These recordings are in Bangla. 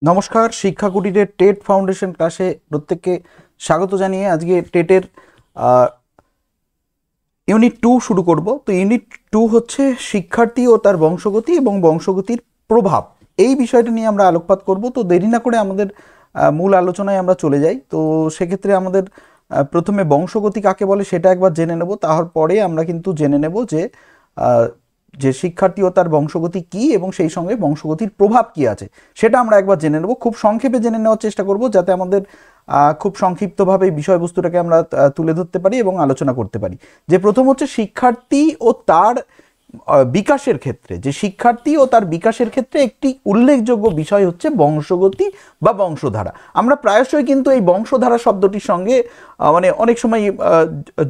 নমস্কার, শিক্ষা কুটিরের টেট ফাউন্ডেশন ক্লাসে প্রত্যেককে স্বাগত জানিয়ে আজকে টেটের ইউনিট 2 শুরু করব। তো ইউনিট 2 হচ্ছে শিক্ষার্থী ও তার বংশগতি এবং বংশগতির প্রভাব, এই বিষয়টা নিয়ে আমরা আলোকপাত করব। তো দেরি না করে আমাদের মূল আলোচনায় আমরা চলে যাই। তো সেক্ষেত্রে আমাদের প্রথমে বংশগতি কাকে বলে সেটা একবার জেনে নেব, তারপরে আমরা কিন্তু জেনে নেব যে যে শিক্ষার্থী ও তার বংশগতি কী এবং সেই সঙ্গে বংশগতির প্রভাব কী আছে সেটা আমরা একবার জেনে নেব। খুব সংক্ষেপে জেনে নেওয়ার চেষ্টা করব যাতে আমাদের খুব সংক্ষিপ্তভাবে বিষয়বস্তুটাকে আমরা তুলে ধরতে পারি এবং আলোচনা করতে পারি। যে প্রথম হচ্ছে শিক্ষার্থী ও তার বিকাশের ক্ষেত্রে, যে শিক্ষার্থী ও তার বিকাশের ক্ষেত্রে একটি উল্লেখযোগ্য বিষয় হচ্ছে বংশগতি বা বংশধারা। আমরা প্রায়শই কিন্তু এই বংশধারা শব্দটির সঙ্গে মানে অনেক সময়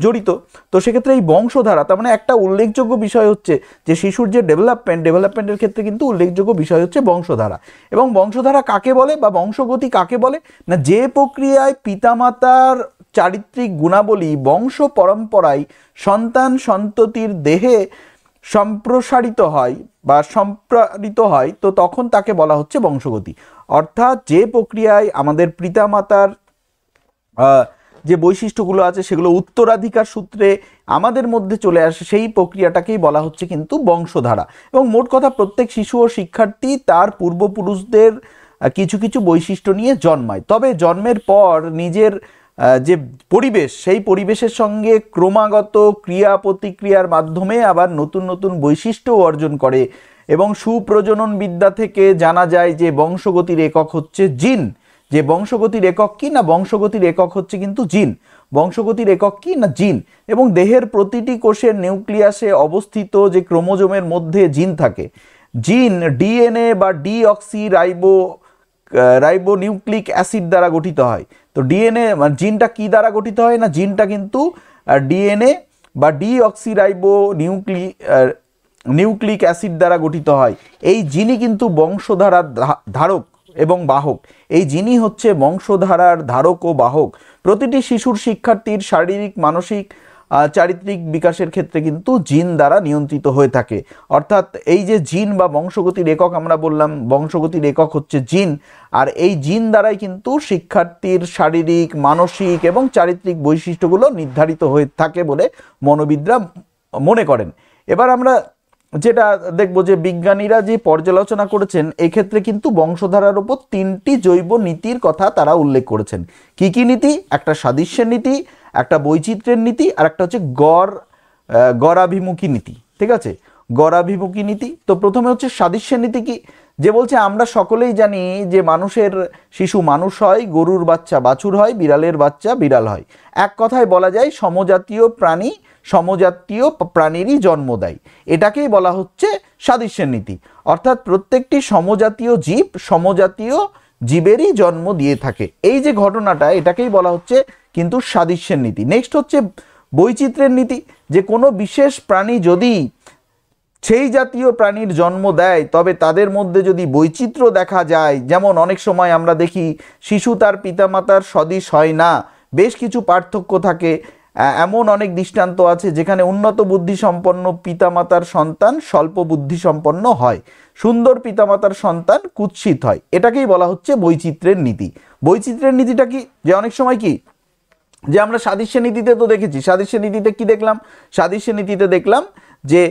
জড়িত। তো সেক্ষেত্রে এই বংশধারা তার মানে একটা উল্লেখযোগ্য বিষয় হচ্ছে যে শিশুর যে ডেভেলপমেন্টের ক্ষেত্রে কিন্তু উল্লেখযোগ্য বিষয় হচ্ছে বংশধারা। এবং বংশধারা কাকে বলে বা বংশগতি কাকে বলে না, যে প্রক্রিয়ায় পিতামাতার চারিত্রিক গুণাবলী বংশ পরম্পরায় সন্তান সন্ততির দেহে সম্প্রসারিত হয় তো তখন তাকে বলা হচ্ছে বংশগতি। অর্থাৎ যে প্রক্রিয়ায় আমাদের পিতামাতার যে বৈশিষ্ট্যগুলো আছে সেগুলো উত্তরাধিকার সূত্রে আমাদের মধ্যে চলে আসে, সেই প্রক্রিয়াটাকেই বলা হচ্ছে কিন্তু বংশধারা। এবং মোট কথা প্রত্যেক শিশু ও শিক্ষার্থী তার পূর্বপুরুষদের কিছু কিছু বৈশিষ্ট্য নিয়ে জন্মায়, তবে জন্মের পর নিজের যে পরিবেশ সেই পরিবেশের সঙ্গে ক্রমাগত ক্রিয়া প্রতিক্রিয়ার মাধ্যমে আবার নতুন নতুন বৈশিষ্ট্য অর্জন করে। এবং সুপ্রজনন বিদ্যা থেকে জানা যায় যে বংশগতির একক হচ্ছে জিন। যে বংশগতির একক কি না, বংশগতির একক হচ্ছে কিন্তু জিন। বংশগতির একক কি না, জিন। এবং দেহের প্রতিটি কোষের নিউক্লিয়াসে অবস্থিত যে ক্রোমোজোমের মধ্যে জিন থাকে, জিন ডিএনএ বা ডিঅক্সি রাইবোনিউক্লিক অ্যাসিড দ্বারা গঠিত হয়। তো ডিএনএ মানে জিনটা কি দ্বারা গঠিত হয় না, জিনটা কিন্তু ডিএনএ বা ডিঅক্সি নিউক্লিক অ্যাসিড দ্বারা গঠিত হয়। এই জিনই কিন্তু বংশধারার ধারক এবং বাহক। এই জিনই হচ্ছে বংশধারার ধারক ও বাহক। প্রতিটি শিশুর শিক্ষার্থীর শারীরিক মানসিক চারিত্রিক বিকাশের ক্ষেত্রে কিন্তু জিন দ্বারা নিয়ন্ত্রিত হয়ে থাকে। অর্থাৎ এই যে জিন বা বংশগতির একক আমরা বললাম, বংশগতির একক হচ্ছে জিন, আর এই জিন দ্বারাই কিন্তু শিক্ষার্থীর শারীরিক মানসিক এবং চারিত্রিক বৈশিষ্ট্যগুলো নির্ধারিত হয়ে থাকে বলে মনোবিদরা মনে করেন। এবার আমরা যেটা দেখব যে বিজ্ঞানীরা যে পর্যালোচনা করেছেন এক্ষেত্রে কিন্তু বংশধারার উপর 3টি জৈব নীতির কথা তারা উল্লেখ করেছেন। কি কি নীতি? একটা সাদৃশ্যের নীতি, একটা বৈচিত্র্যের নীতি, আর একটা হচ্ছে গড়াভিমুখী নীতি। ঠিক আছে, গড়াভিমুখী নীতি। তো প্রথমে হচ্ছে সাদৃশ্যের নীতি কি, যে বলছে আমরা সকলেই জানি যে মানুষের শিশু মানুষ হয়, গরুর বাচ্চা বাছুর হয়, বিড়ালের বাচ্চা বিড়াল হয়। এক কথায় বলা যায় সমজাতীয় প্রাণীরই জন্ম দেয়। এটাকেই বলা হচ্ছে সাদৃশ্যের নীতি। অর্থাৎ প্রত্যেকটি সমজাতীয় জীব সমজাতীয় জীবেরই জন্ম দিয়ে থাকে, এই যে ঘটনাটা এটাকেই বলা হচ্ছে কিন্তু সাদৃশ্যের নীতি। নেক্সট হচ্ছে বৈচিত্র্যের নীতি, যে কোনো বিশেষ প্রাণী যদি সেই জাতীয় প্রাণীর জন্ম দেয় তবে তাদের মধ্যে যদি বৈচিত্র্য দেখা যায়, যেমন অনেক সময় আমরা দেখি শিশু তার পিতামাতার সদৃশ হয় না, বেশ কিছু পার্থক্য থাকে। এমন অনেক দৃষ্টান্ত আছে যেখানে উন্নত বুদ্ধিসম্পন্ন পিতামাতার সন্তান স্বল্প বুদ্ধিসম্পন্ন হয়, সুন্দর পিতামাতার সন্তান কুৎসিত হয়। এটাকেই বলা হচ্ছে বৈচিত্র্যের নীতি। বৈচিত্র্যের নীতিটা কি, যে অনেক সময় কি যে আমরা সাদৃশ্যের নীতিতে তো দেখেছি, সাদৃশ্যের নীতিতে কি দেখলাম, সাদৃশ্যের নীতিতে দেখলাম যে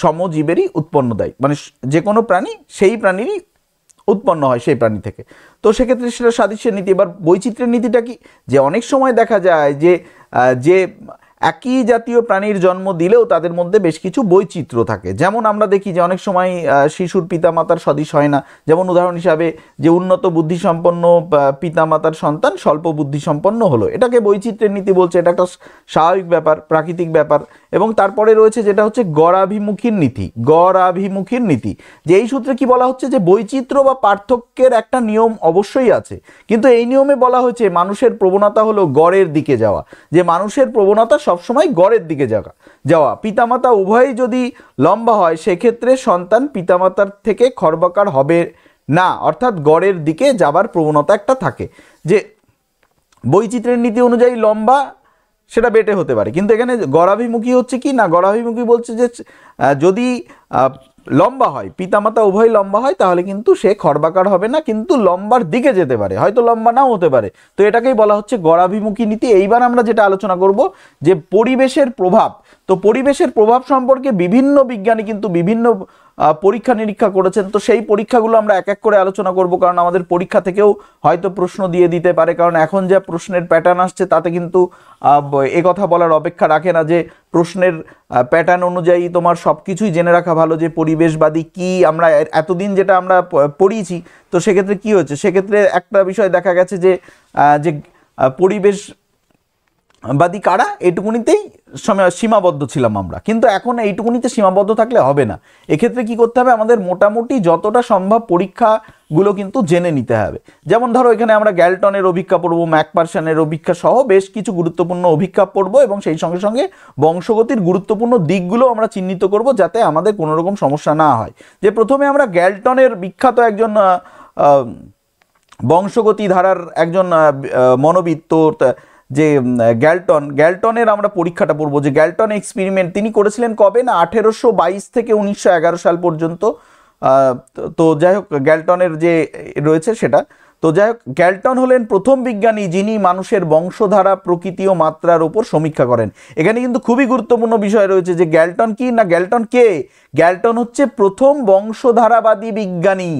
সমজীবেরই উৎপন্ন দেয়, মানে যে কোনো প্রাণী সেই প্রাণীরই উৎপন্ন হয় সেই প্রাণী থেকে। তো সেক্ষেত্রে সেটা সাদৃশ্যের নীতি। এবার বৈচিত্র্যের নীতিটা কি, যে অনেক সময় দেখা যায় যে একই জাতীয় প্রাণীর জন্ম দিলেও তাদের মধ্যে বেশ কিছু বৈচিত্র্য থাকে। যেমন আমরা দেখি যে অনেক সময় শিশুর পিতামাতার সদৃশ হয় না, যেমন উদাহরণ হিসাবে যে উন্নত বুদ্ধিসম্পন্ন পিতামাতার সন্তান স্বল্প বুদ্ধিসম্পন্ন হলো, এটাকে বৈচিত্র্যের নীতি বলছে। এটা একটা স্বাভাবিক ব্যাপার, প্রাকৃতিক ব্যাপার। এবং তারপরে রয়েছে যেটা হচ্ছে গড়াভিমুখীর নীতি, যে এই সূত্রে কি বলা হচ্ছে যে বৈচিত্র্য বা পার্থক্যের একটা নিয়ম অবশ্যই আছে, কিন্তু এই নিয়মে বলা হয়েছে মানুষের প্রবণতা হলো গড়ের দিকে যাওয়া, যে মানুষের প্রবণতা সবসময় গড়ের দিকে যাওয়া। পিতামাতা উভয়ই যদি লম্বা হয় সেক্ষেত্রে সন্তান পিতামাতার থেকে খর্বাকার হবে না, অর্থাৎ গড়ের দিকে যাবার প্রবণতা একটা থাকে। যে বৈচিত্র্যের নীতি অনুযায়ী লম্বা সেটা বেটে হতে পারে, কিন্তু এখানে গড়াভিমুখী হচ্ছে কি না, গড়াভিমুখী বলছে যে যদি লম্বা হয়, পিতামাতা উভয় লম্বা হয়, তাহলে কিন্তু সে খর্বাকার হবে না, কিন্তু লম্বার দিকে যেতে পারে, হয়তো লম্বা নাও হতে পারে। তো এটাকেই বলা হচ্ছে গড়াভিমুখী নীতি। এইবার আমরা যেটা আলোচনা করব যে পরিবেশের প্রভাব। তো পরিবেশের প্রভাব সম্পর্কে বিভিন্ন বিজ্ঞানী কিন্তু বিভিন্ন পরীক্ষা নিরীক্ষা করেছেন। তো সেই পরীক্ষাগুলো আমরা এক এক করে আলোচনা করব, কারণ আমাদের পরীক্ষা থেকেও হয়তো প্রশ্ন দিয়ে দিতে পারে, কারণ এখন যা প্রশ্নের প্যাটার্ন আসছে তাতে কিন্তু কথা বলার অপেক্ষা রাখে না যে প্রশ্নের প্যাটার্ন অনুযায়ী তোমার সব কিছুই জেনে রাখা ভালো যে পরিবেশবাদী কি আমরা এতদিন যেটা আমরা পড়িয়েছি। তো সেক্ষেত্রে কি হয়েছে, সেক্ষেত্রে একটা বিষয় দেখা গেছে যে পরিবেশবাদী কারা, এইটুকুনিতেই সীমাবদ্ধ ছিলাম আমরা, কিন্তু এখন এইটুকুনিতে সীমাবদ্ধ থাকলে হবে না। এক্ষেত্রে কি করতে হবে, আমাদের মোটামুটি যতটা সম্ভব পরীক্ষাগুলো কিন্তু জেনে নিতে হবে। যেমন ধরো এখানে আমরা গ্যালটনের অভিক্ষা পড়বো, ম্যাকপারসনের অভিক্ষা সহ বেশ কিছু গুরুত্বপূর্ণ অভিক্ষা পড়বো, এবং সেই সঙ্গে সঙ্গে বংশগতির গুরুত্বপূর্ণ দিকগুলো আমরা চিহ্নিত করব যাতে আমাদের কোনো রকম সমস্যা না হয়। যে প্রথমে আমরা গ্যালটনের বিখ্যাত একজন বংশগতি ধারার একজন মনোবিদ, তো যে গ্যালটনের আমরা পরীক্ষাটা পড়বো। যে গ্যালটন এক্সপেরিমেন্ট তিনি করেছিলেন কবে না 1822 থেকে 1911 সাল পর্যন্ত। তো যাই হোক গ্যালটনের যে রয়েছে সেটা, তো যাই হোক গ্যালটন হলেন প্রথম বিজ্ঞানী যিনি মানুষের বংশধারা, প্রকৃতি ও মাত্রার উপর সমীক্ষা করেন। এখানে কিন্তু খুবই গুরুত্বপূর্ণ বিষয় রয়েছে যে গ্যালটন কি না, গ্যালটন কে? গ্যালটন হচ্ছে প্রথম বংশধারাবাদী বিজ্ঞানী,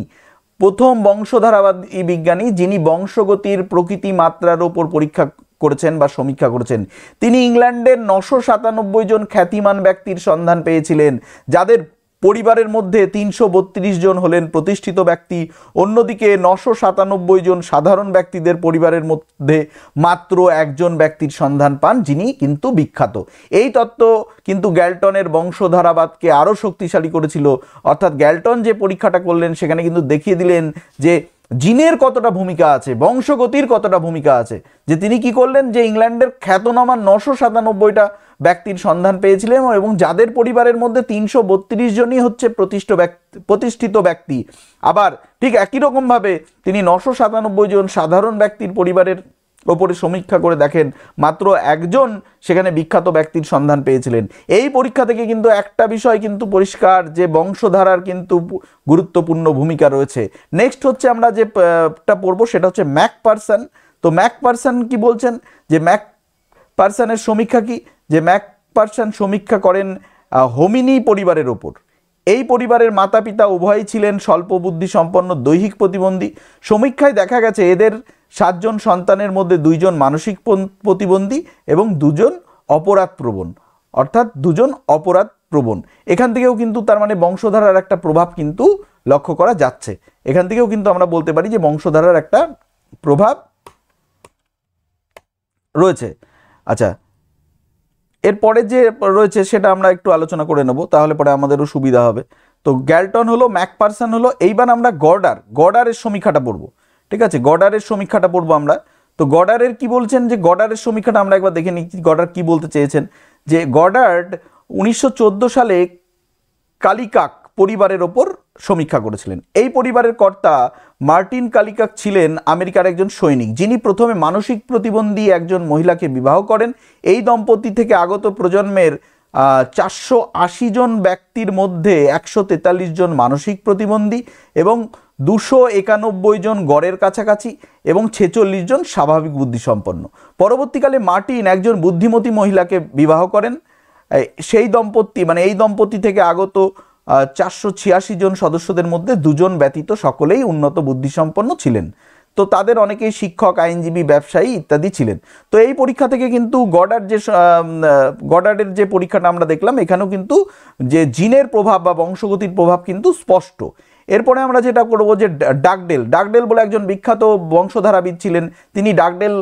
প্রথম বংশধারাবাদী বিজ্ঞানী যিনি বংশগতির, প্রকৃতি, মাত্রার উপর পরীক্ষা করেছেন বা সমীক্ষা করেছেন। তিনি ইংল্যান্ডের 997 জন খ্যাতিমান ব্যক্তির সন্ধান পেয়েছিলেন, যাদের পরিবারের মধ্যে 332 জন হলেন প্রতিষ্ঠিত ব্যক্তি। অন্যদিকে 997 জন সাধারণ ব্যক্তিদের পরিবারের মধ্যে মাত্র একজন ব্যক্তির সন্ধান পান যিনি কিন্তু বিখ্যাত। এই তত্ত্ব কিন্তু গ্যালটনের বংশধারাবাদকে আরও শক্তিশালী করেছিল। অর্থাৎ গ্যালটন যে পরীক্ষাটা করলেন সেখানে কিন্তু দেখিয়ে দিলেন যে জিনের কতটা ভূমিকা আছে, বংশগতির কতটা ভূমিকা আছে। যে তিনি কি করলেন, যে ইংল্যান্ডের খ্যাতনামা 997টা ব্যক্তির সন্ধান পেয়েছিলেন, এবং যাদের পরিবারের মধ্যে 332 জনই হচ্ছে প্রতিষ্ঠিত ব্যক্তি। আবার ঠিক একই রকমভাবে তিনি 997 জন সাধারণ ব্যক্তির পরিবারের ওপরে সমীক্ষা করে দেখেন মাত্র একজন সেখানে বিখ্যাত ব্যক্তির সন্ধান পেয়েছিলেন। এই পরীক্ষা থেকে কিন্তু একটা বিষয় কিন্তু পরিষ্কার যে বংশধারার কিন্তু গুরুত্বপূর্ণ ভূমিকা রয়েছে। নেক্সট হচ্ছে আমরা যেটা পড়বো সেটা হচ্ছে ম্যাকপারসন। তো ম্যাকপারসন কি বলছেন, যে ম্যাকপারসনের সমীক্ষা কি, যে ম্যাকপারসন সমীক্ষা করেন হোমিনি পরিবারের ওপর। এই পরিবারের মাতা পিতা উভয়ই ছিলেন স্বল্প বুদ্ধি সম্পন্ন দৈহিক প্রতিবন্ধী। সমীক্ষায় দেখা গেছে এদের 7 জন সন্তানের মধ্যে 2 জন মানসিক প্রতিবন্ধী এবং 2 জন অপরাধ প্রবণ, অর্থাৎ 2 জন অপরাধ প্রবণ। এখান থেকেও কিন্তু তার মানে বংশধারার একটা প্রভাব কিন্তু লক্ষ্য করা যাচ্ছে। এখান থেকেও কিন্তু আমরা বলতে পারি যে বংশধারার একটা প্রভাব রয়েছে। আচ্ছা, এরপরে যে রয়েছে সেটা আমরা একটু আলোচনা করে নেব, তাহলে পরে আমাদেরও সুবিধা হবে। তো গ্যালটন হলো, ম্যাকপারসন হলো, এইবার আমরা গডারের সমীক্ষাটা পড়বো। ঠিক আছে, গডারের সমীক্ষাটা পড়বো আমরা। তো গডারের কি বলছেন, যে গডারের সমীক্ষাটা আমরা একবার দেখে নিই গডার কি বলতে চেয়েছেন। যে গডার্ড 1914 সালে কালিকাক পরিবারের ওপর সমীক্ষা করেছিলেন। এই পরিবারের কর্তা মার্টিন কালিকাক ছিলেন আমেরিকার একজন সৈনিক, যিনি প্রথমে মানসিক প্রতিবন্ধী একজন মহিলাকে বিবাহ করেন। এই দম্পতি থেকে আগত প্রজন্মের 480 জন ব্যক্তির মধ্যে 143 জন মানসিক প্রতিবন্ধী এবং 291 জন গড়ের কাছাকাছি এবং 46 জন স্বাভাবিক বুদ্ধিসম্পন্ন। পরবর্তীকালে মার্টিন একজন বুদ্ধিমতী মহিলাকে বিবাহ করেন। সেই দম্পতি মানে এই দম্পতি থেকে আগত 486 জন সদস্যদের মধ্যে 2 জন ব্যতীত সকলেই উন্নত বুদ্ধিসম্পন্ন ছিলেন। তো তাদের অনেকেই শিক্ষক, আইনজীবী, ব্যবসায়ী ইত্যাদি ছিলেন। তো এই পরীক্ষা থেকে কিন্তু গডার্ডের যে পরীক্ষাটা আমরা দেখলাম এখানেও কিন্তু যে জিনের প্রভাব বা বংশগতির প্রভাব কিন্তু স্পষ্ট। এরপরে আমরা যেটা করবো যে ডাগডেল বলে একজন বিখ্যাত বংশধারাবিদ ছিলেন। তিনি ডাগডেল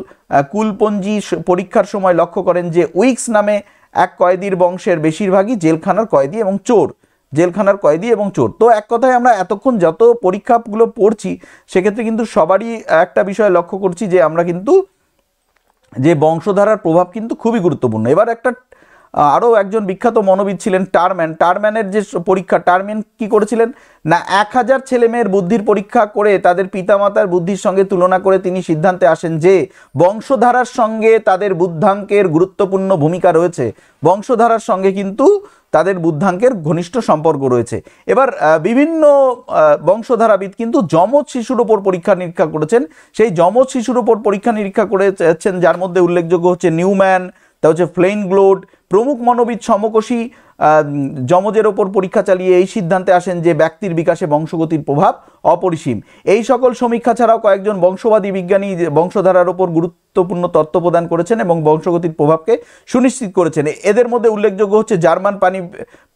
কুলপঞ্জি পরীক্ষার সময় লক্ষ্য করেন যে উইক্স নামে এক কয়েদির বংশের বেশিরভাগই জেলখানার কয়েদি এবং চোর। তো এক কথায় আমরা এতক্ষণ যত পরীক্ষাগুলো পড়ছি সেক্ষেত্রে কিন্তু সবারই একটা বিষয় লক্ষ্য করছি যে আমরা কিন্তু যে বংশধারার প্রভাব কিন্তু খুবই গুরুত্বপূর্ণ। এবার একটা আরও একজন বিখ্যাত মনোবিদ ছিলেন টারম্যানের যে পরীক্ষা, টারম্যান কি করেছিলেন না 1000 ছেলেমেয়ের বুদ্ধির পরীক্ষা করে তাদের পিতামাতার বুদ্ধির সঙ্গে তুলনা করে তিনি সিদ্ধান্তে আসেন যে বংশধারার সঙ্গে তাদের বুদ্ধাঙ্কের গুরুত্বপূর্ণ ভূমিকা রয়েছে। বংশধারার সঙ্গে কিন্তু তাদের বুদ্ধাঙ্কের ঘনিষ্ঠ সম্পর্ক রয়েছে। এবার বিভিন্ন বংশধারাবিদ কিন্তু যমজ শিশুর ওপর পরীক্ষা নিরীক্ষা করেছেন। সেই যমজ শিশুর ওপর পরীক্ষা নিরীক্ষা করেছেন, যার মধ্যে উল্লেখযোগ্য হচ্ছে নিউম্যান, তা হচ্ছে ফ্লেইনগ্লোড প্রমুখ মনোবিদ সমকোষী যমজের ওপর পরীক্ষা চালিয়ে এই সিদ্ধান্তে আসেন যে ব্যক্তির বিকাশে বংশগতির প্রভাব অপরিসীম। এই সকল সমীক্ষা ছাড়াও কয়েকজন বংশবাদী বিজ্ঞানী বংশধারার ওপর গুরুত্বপূর্ণ তত্ত্ব প্রদান করেছেন এবং বংশগতির প্রভাবকে সুনিশ্চিত করেছেন। এদের মধ্যে উল্লেখযোগ্য হচ্ছে জার্মান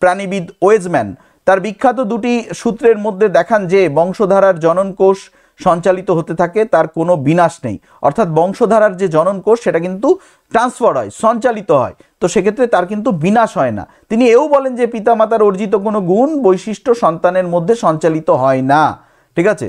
প্রাণীবিদ ওয়েজম্যান। তার বিখ্যাত দুটি সূত্রের মধ্যে দেখান যে বংশধারার জনন কোষ সঞ্চালিত হতে থাকে, তার কোনো বিনাশ নেই। অর্থাৎ বংশধারার যে জনন কোষ সেটা কিন্তু ট্রান্সফার হয়, সঞ্চালিত হয়, তো সেক্ষেত্রে তার কিন্তু বিনাশ হয় না। তিনি এও বলেন যে পিতামাতার অর্জিত কোনো গুণ বৈশিষ্ট্য সন্তানের মধ্যে সঞ্চালিত হয় না। ঠিক আছে,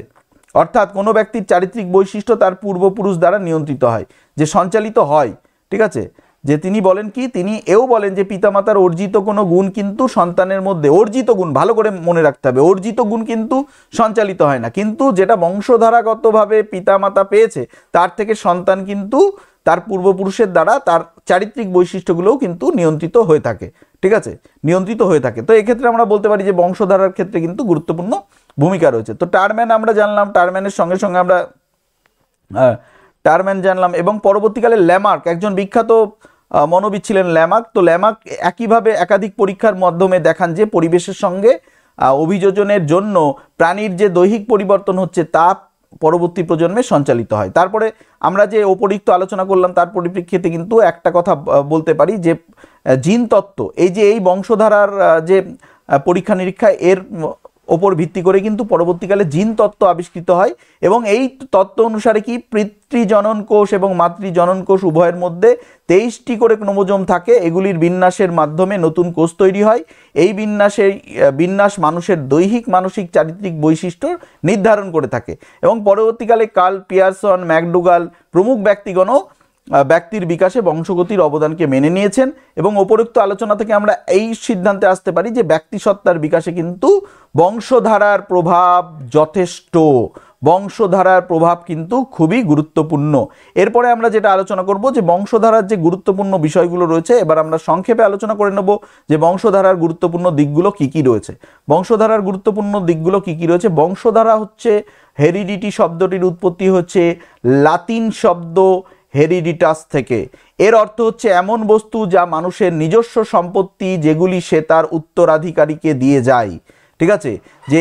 অর্থাৎ কোনো ব্যক্তির চারিত্রিক বৈশিষ্ট্য তার পূর্বপুরুষ দ্বারা নিয়ন্ত্রিত হয়, যে সঞ্চালিত হয়। ঠিক আছে, যে তিনি বলেন কি, তিনি এও বলেন যে পিতামাতার অর্জিত কোনো গুণ কিন্তু সন্তানের মধ্যে, অর্জিত গুণ ভালো করে মনে রাখতে হবে, অর্জিত গুণ কিন্তু সঞ্চালিত হয় না, কিন্তু যেটা বংশধারাগতভাবে পিতামাতা পেয়েছে তার থেকে সন্তান কিন্তু তার পূর্বপুরুষের দ্বারা তার চারিত্রিক বৈশিষ্ট্যগুলোও কিন্তু নিয়ন্ত্রিত হয়ে থাকে। ঠিক আছে, নিয়ন্ত্রিত হয়ে থাকে। তো এক্ষেত্রে আমরা বলতে পারি যে বংশধারার ক্ষেত্রে কিন্তু গুরুত্বপূর্ণ ভূমিকা রয়েছে। তো টারম্যান আমরা জানলাম, টারম্যানের সঙ্গে সঙ্গে আমরা টারম্যান জানলাম, এবং পরবর্তীকালে ল্যামার্ক, একজন বিখ্যাত মনোবিদ ছিলেন ল্যামার্ক। তো ল্যামার্ক একইভাবে একাধিক পরীক্ষার মাধ্যমে দেখান যে পরিবেশের সঙ্গে অভিযোজনের জন্য প্রাণীর যে দৈহিক পরিবর্তন হচ্ছে তা পরবর্তী প্রজন্মে সঞ্চালিত হয়। তারপরে আমরা যে উপরিক্ত আলোচনা করলাম তার পরিপ্রেক্ষিতে কিন্তু একটা কথা বলতে পারি যে জিন তত্ত্ব, এই যে এই বংশধারার যে পরীক্ষা নিরীক্ষা, এর ওপর ভিত্তি করে কিন্তু পরবর্তীকালে জিন তত্ত্ব আবিষ্কৃত হয়, এবং এই তত্ত্ব অনুসারে কি পিতৃজনন কোষ এবং মাতৃজনন কোষ উভয়ের মধ্যে 23টি করে ক্রোমোজোম থাকে। এগুলির বিন্যাসের মাধ্যমে নতুন কোষ তৈরি হয়। এই বিন্যাস মানুষের দৈহিক মানসিক চারিত্রিক বৈশিষ্ট্য নির্ধারণ করে থাকে। এবং পরবর্তীকালে কার্ল পিয়ারসন, ম্যাকডুগাল প্রমুখ ব্যক্তিগণও ব্যক্তির বিকাশে বংশগতির অবদানকে মেনে নিয়েছেন, এবং উপরোক্ত আলোচনা থেকে আমরা এই সিদ্ধান্তে আসতে পারি যে ব্যক্তিসত্তার বিকাশে কিন্তু বংশধারার প্রভাব যথেষ্ট, বংশধারার প্রভাব কিন্তু খুবই গুরুত্বপূর্ণ। এরপরে আমরা যেটা আলোচনা করব যে বংশধারার যে গুরুত্বপূর্ণ বিষয়গুলো রয়েছে, এবার আমরা সংক্ষেপে আলোচনা করে নেব যে বংশধারার গুরুত্বপূর্ণ দিকগুলো কি কি রয়েছে। বংশধারার গুরুত্বপূর্ণ দিকগুলো কি কি রয়েছে? বংশধারা হচ্ছে, হেরিডিটি শব্দটির উৎপত্তি হচ্ছে লাতিন শব্দ হেরিডিটাস থেকে। এর অর্থ হচ্ছে এমন বস্তু যা মানুষের নিজস্ব সম্পত্তি, যেগুলি সে তার উত্তরাধিকারীকে দিয়ে যায়। ঠিক আছে, যে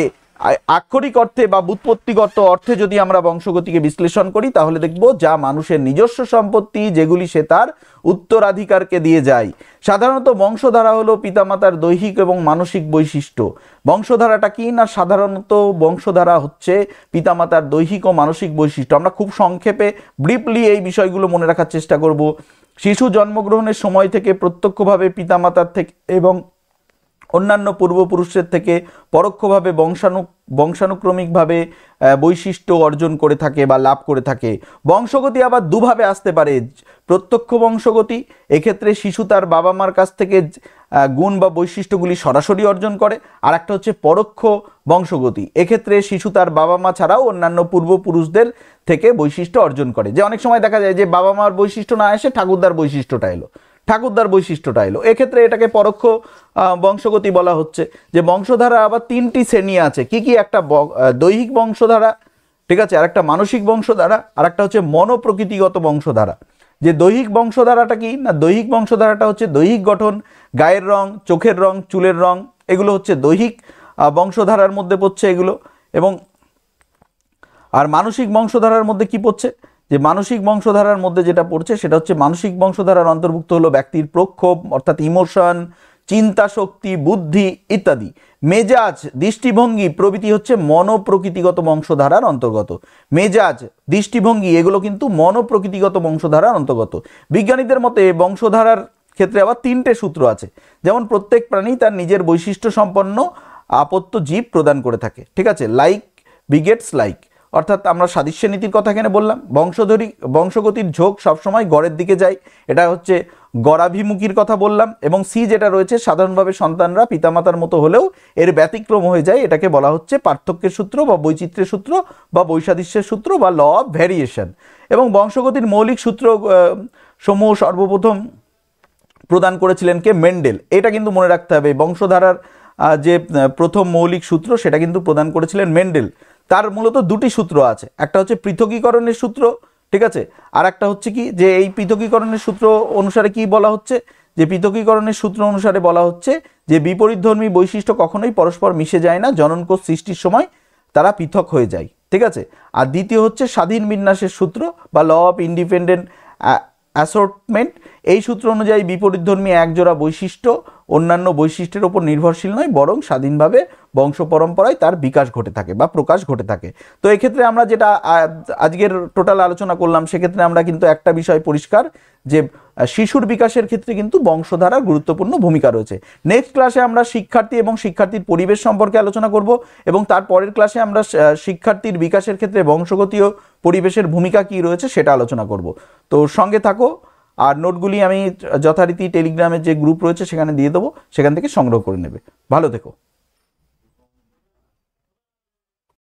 আক্ষরিক অর্থে বা ব্যুৎপত্তিগত অর্থে যদি আমরা বংশগতিকে বিশ্লেষণ করি তাহলে দেখব যা মানুষের নিজস্ব সম্পত্তি, যেগুলি সে তার উত্তরাধিকারকে দিয়ে যায়। সাধারণত বংশধারা হলো পিতামাতার দৈহিক এবং মানসিক বৈশিষ্ট্য। বংশধারাটা কি না, সাধারণত বংশধারা হচ্ছে পিতামাতার দৈহিক ও মানসিক বৈশিষ্ট্য। আমরা খুব সংক্ষেপে ব্রিফলি এই বিষয়গুলো মনে রাখার চেষ্টা করব। শিশু জন্মগ্রহণের সময় থেকে প্রত্যক্ষভাবে পিতামাতার থেকে এবং অন্যান্য পূর্বপুরুষের থেকে পরোক্ষভাবে বংশানুক্রমিকভাবে বৈশিষ্ট্য অর্জন করে থাকে বা লাভ করে থাকে। বংশগতি আবার দুভাবে আসতে পারে। প্রত্যক্ষ বংশগতি, এক্ষেত্রে শিশু তার বাবা মার কাছ থেকে গুণ বা বৈশিষ্ট্যগুলি সরাসরি অর্জন করে। আর একটা হচ্ছে পরোক্ষ বংশগতি, এক্ষেত্রে শিশু তার বাবা মা ছাড়াও অন্যান্য পূর্বপুরুষদের থেকে বৈশিষ্ট্য অর্জন করে। যে অনেক সময় দেখা যায় যে বাবা মার বৈশিষ্ট্য না এসে ঠাকুরদার বৈশিষ্ট্যটা এলো, এক্ষেত্রে এটাকে পরোক্ষ বংশগতি বলা হচ্ছে। যে বংশধারা আবার 3টি শ্রেণী আছে। কি কি? একটা দৈহিক বংশধারা, ঠিক আছে, আর একটা মানসিক বংশধারা, আর একটা হচ্ছে মনোপ্রকৃতিগত বংশধারা। যে দৈহিক বংশধারাটা কি না, দৈহিক বংশধারাটা হচ্ছে দৈহিক গঠন, গায়ের রং, চোখের রং, চুলের রং, এগুলো হচ্ছে দৈহিক বংশধারার মধ্যে পড়ছে এগুলো। এবং আর মানসিক বংশধারার মধ্যে কি পড়ছে? যে মানসিক বংশধারার মধ্যে যেটা পড়ছে সেটা হচ্ছে মানসিক বংশধারার অন্তর্ভুক্ত হলো ব্যক্তির প্রক্ষোভ অর্থাৎ ইমোশন, চিন্তা শক্তি, বুদ্ধি ইত্যাদি। মেজাজ, দৃষ্টিভঙ্গি প্রভৃতি হচ্ছে মনোপ্রকৃতিগত বংশধারার অন্তর্গত। মেজাজ, দৃষ্টিভঙ্গি এগুলো কিন্তু মনোপ্রকৃতিগত বংশধারার অন্তর্গত। বিজ্ঞানীদের মতে বংশধারার ক্ষেত্রে আবার 3টে সূত্র আছে। যেমন প্রত্যেক প্রাণী তার নিজের বৈশিষ্ট্য সম্পন্ন আপত্য জীব প্রদান করে থাকে। ঠিক আছে, লাইক বিগেটস লাইক, অর্থাৎ আমরা সাদৃশ্য নীতির কথা এখানে বললাম। বংশগতির ঝোঁক সবসময় গড়ের দিকে যায়, এটা হচ্ছে গড়াভিমুখীর কথা বললাম। এবং সি যেটা রয়েছে, সাধারণভাবে সন্তানরা পিতামাতার মতো হলেও এর ব্যতিক্রম হয়ে যায়, এটাকে বলা হচ্ছে পার্থক্যের সূত্র বা বৈচিত্র্যের সূত্র বা বৈসাদৃশ্যের সূত্র বা ল অফ ভ্যারিয়েশন। এবং বংশগতির মৌলিক সূত্র সমূহ সর্বপ্রথম প্রদান করেছিলেন কে? মেন্ডেল। এটা কিন্তু মনে রাখতে হবে, বংশধারার যে প্রথম মৌলিক সূত্র সেটা কিন্তু প্রদান করেছিলেন মেন্ডেল। তার মূলত দুটি সূত্র আছে, একটা হচ্ছে পৃথকীকরণের সূত্র, ঠিক আছে, আর একটা হচ্ছে কি যে এই পৃথকীকরণের সূত্র অনুসারে কি বলা হচ্ছে, যে পৃথকীকরণের সূত্র অনুসারে বলা হচ্ছে যে বিপরীতধর্মী বৈশিষ্ট্য কখনোই পরস্পর মিশে যায় না, জননকোষ সৃষ্টির সময় তারা পৃথক হয়ে যায়, ঠিক আছে। আর দ্বিতীয় হচ্ছে স্বাধীন বিন্যাসের সূত্র বা ল অফ ইন্ডিপেন্ডেন্ট অ্যাসর্টমেন্ট। এই সূত্র অনুযায়ী বিপরীতধর্মী একজোড়া বৈশিষ্ট্য অন্যান্য বৈশিষ্ট্যের উপর নির্ভরশীল নয়, বরং স্বাধীনভাবে বংশ পরম্পরায় তার বিকাশ ঘটে থাকে বা প্রকাশ ঘটে থাকে। তো এক্ষেত্রে আমরা যেটা আজকের টোটাল আলোচনা করলাম, সেক্ষেত্রে আমরা কিন্তু একটা বিষয় পরিষ্কার যে শিশুর বিকাশের ক্ষেত্রে কিন্তু বংশধারার গুরুত্বপূর্ণ ভূমিকা রয়েছে। নেক্সট ক্লাসে আমরা শিক্ষার্থী এবং শিক্ষার্থীর পরিবেশ সম্পর্কে আলোচনা করব এবং তার পরের ক্লাসে আমরা শিক্ষার্থীর বিকাশের ক্ষেত্রে বংশগতি ও পরিবেশের ভূমিকা কী রয়েছে সেটা আলোচনা করব। তো সঙ্গে থাকো, আর নোটগুলি আমি যথারীতি টেলিগ্রামের যে গ্রুপ রয়েছে সেখানে দিয়ে দেবো, সেখান থেকে সংগ্রহ করে নেবে। ভালো থেকো।